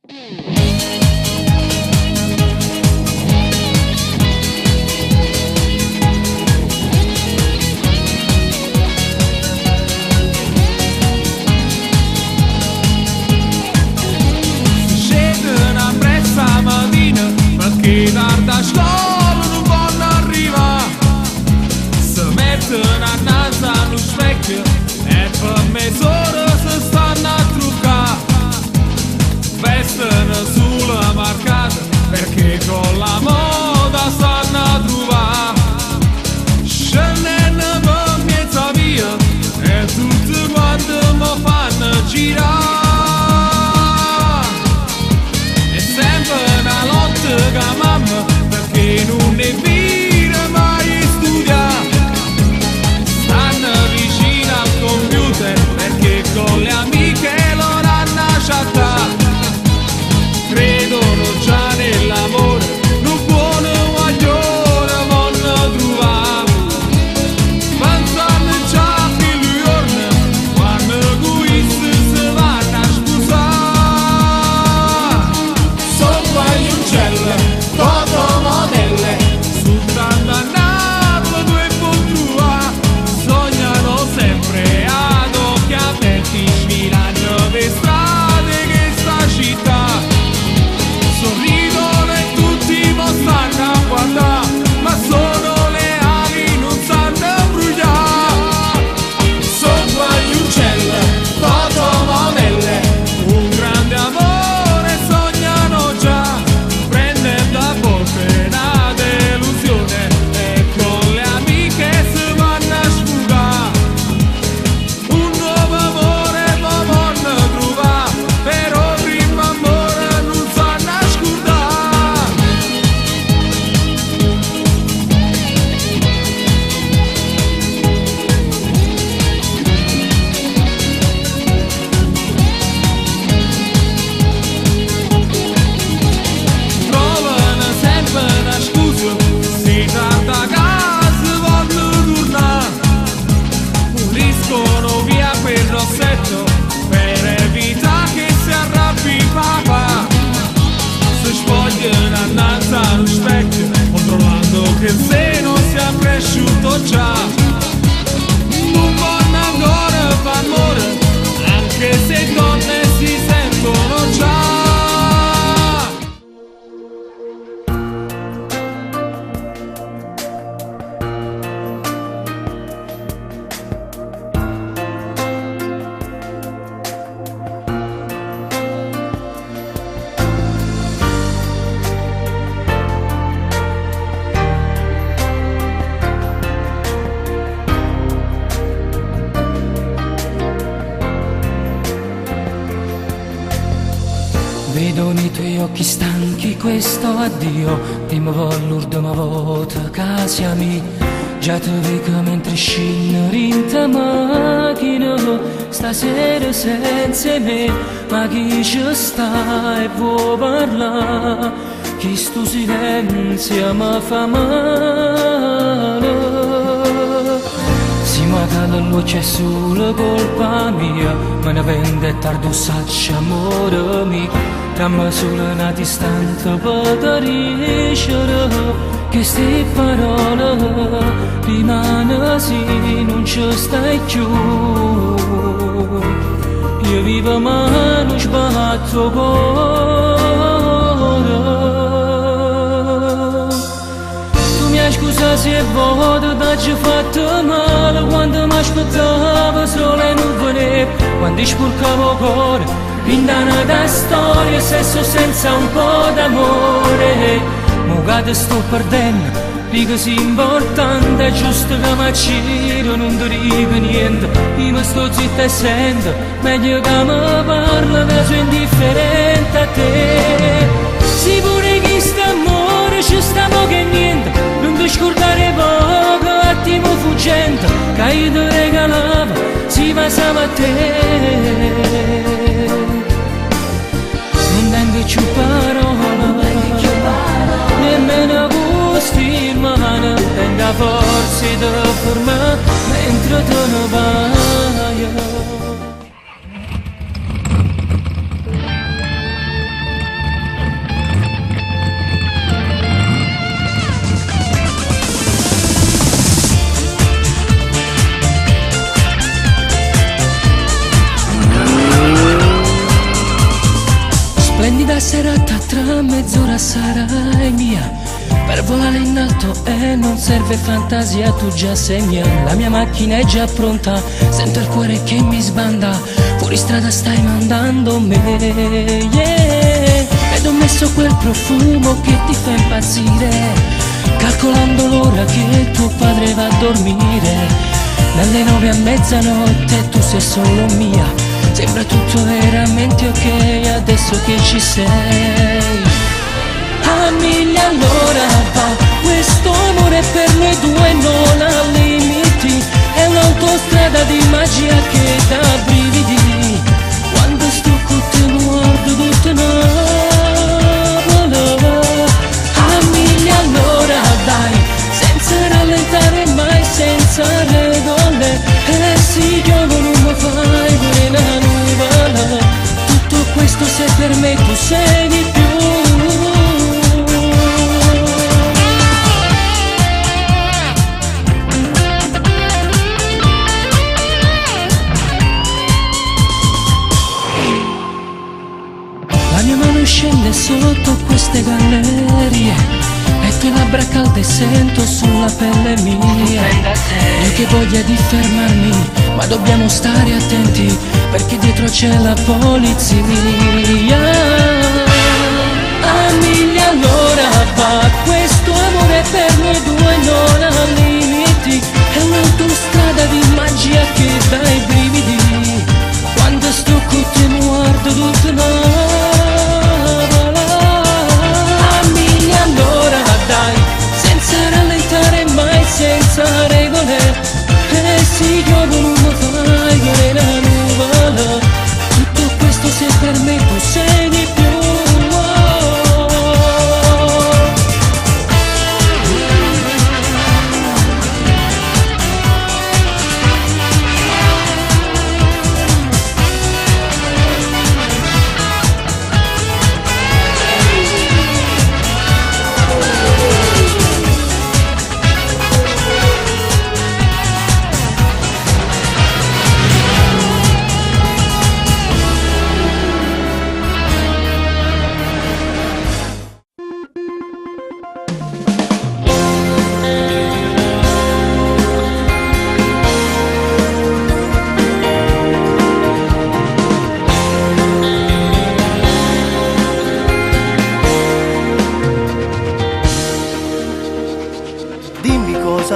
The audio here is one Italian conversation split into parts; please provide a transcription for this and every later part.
Che tarda scuola non vanno arrivare, se mettono a naso allo specchio e per mezz'ora si stanno a truccare, vestono sulla marcata perché con la moda stanno a trovare, scendendo per mezza via e tutti quanti mi fanno girare. Che mamma perché non ne vira mai studiare, stanno vicino al computer perché con le amiche loro hanno chattato, credono già nell'amore, non buono guaglione vanno trovare, pensano già che lui orna quando questi si vanno a sposare, sono quagli uccelli Toto modelle, soltanto a Napoli due pontrua, sognano sempre ad occhi aperti, sfilando per strade che sta città, sorridono e tutti mi stanno a guardare, ma sono le ali, non sanno bruciare, sono quagli uccelli, Toto modelle, un grande amore sognano già. Una delusione e con le amiche si vanno a sfugare, un nuovo amore ma vanno trovare, però prima amore non sanno a scordare. Trovano sempre una scusa, si tratta a casa, vogliono tornare, puliscono via quel rossetto per evitare che si arrabbi papà, si spogliano annanzi allo specchio controllando che il seno sia cresciuto già, non vanno ancora fa amore anche se donne si sentono già. Vedo nei tuoi occhi stanchi questo addio, prima l'ultima volta che siamo, già ti vedo mentre scendere in ta macchina, stasera senza me, ma chi ci sta e vuoi parlare, che sto silenzio mi fa male. Si magari non c'è solo colpa mia, me ne vendetta addossaccia amore mio, dammi solo una distanza per riuscire, che ste parole rimane sì, non ci stai più. Io vivo ma non sbatto cuore. Tu mi hai scusa se voto t'hai fatto male, quando mi aspettavo sole e non venevo, quando spurcavo cuore pindana da storia, sesso senza un po' d'amore. Mo che te sto perdendo, dico sì importante, è giusto che mi acciro, non ti dico niente, io mi sto zitta e sento, meglio che mi parla, che sono indifferente a te. Sì pure che st'amore ci sta poco e niente, non ti scordare poco, attimo fuggente, che io ti regalavo, si passava a te. Non tengo più parole, nemmeno gusti in mano, tenga forza di fermare mentre te ne vai. serata tra mezz'ora sarai mia, per volare in alto e non serve fantasia, tu già sei mia. La mia macchina è già pronta, sento il cuore che mi sbanda, fuori strada stai mandando me, yeah. Ed ho messo quel profumo che ti fa impazzire, calcolando l'ora che tuo padre va a dormire. Dalle 9 a mezzanotte tu sei solo mia, sembra tutto veramente ok adesso che ci sei. A mille all'ora va, questo amore per noi due non ha limiti, è un'autostrada di magia che dà brividi. Quando sto con te mi guardo tutto a mille all'ora dai, senza rallentare mai, senza regole, e se io non mi fai pure la nuvola, tutto questo se per me tu sei di più. La mia mano scende sotto queste gallerie e tue labbra calde sento sulla pelle mia. Io che voglia di fermarmi, ma dobbiamo stare attenti perché dietro c'è la polizia. A mille all'ora va, questo amore per noi due non ha limiti, è un'autostrada di magia che dà i brividi. Quando sto con te mi guardo tutto senza rallentare mai, senza regole, e se io non mi fai vedere la nuvola, tutto questo se per me tu sei di più.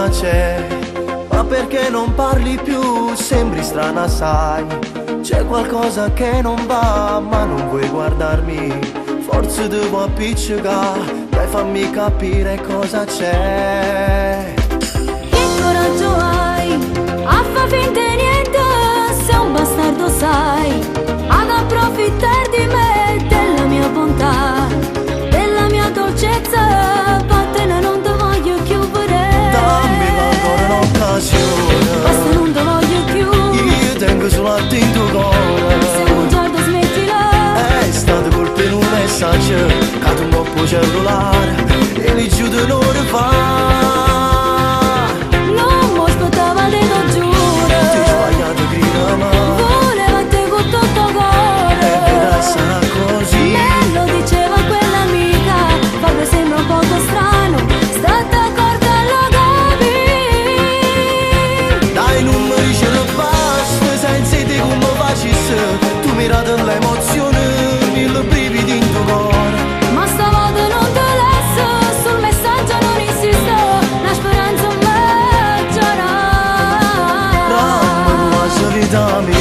C'è, ma perché non parli più? Sembri strana, sai, c'è qualcosa che non va, ma non vuoi guardarmi, forse devo appiccicare, dai fammi capire cosa c'è. Che coraggio hai a fa finta di niente, sei un bastardo sai, ad approfittare di me, della mia bontà, della mia dolcezza, vattene non ti voglio più vedere. Basta non te voglio più, io tengo solo a te in tuo cuore. se un bugiardo smettila, è stato colpo in un messaggio che tu non puoi cellulare e li giudo non rifà. non mi aspettava te lo giuro, Ti ho sbagliato grida ma voleva te con tutto cuore, e vedrai sarà così. me lo diceva quell'amica, proprio sembra un poco strano, state accorta alla capi. Dai non mi dice non basta, senza te come facessi, tu mi rati l'emozione, mille brividi in tuo cuore. Ma stavolta non te lasso, sul messaggio non insisto, la speranza me c'era. Ramma vita mia,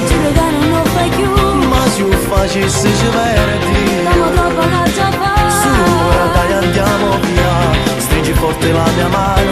Giuro che non lo fai più, ma se lo facessi ci perdi. siamo troppo caccia fa. Su, ora dai andiamo via, stringi forte la mia mano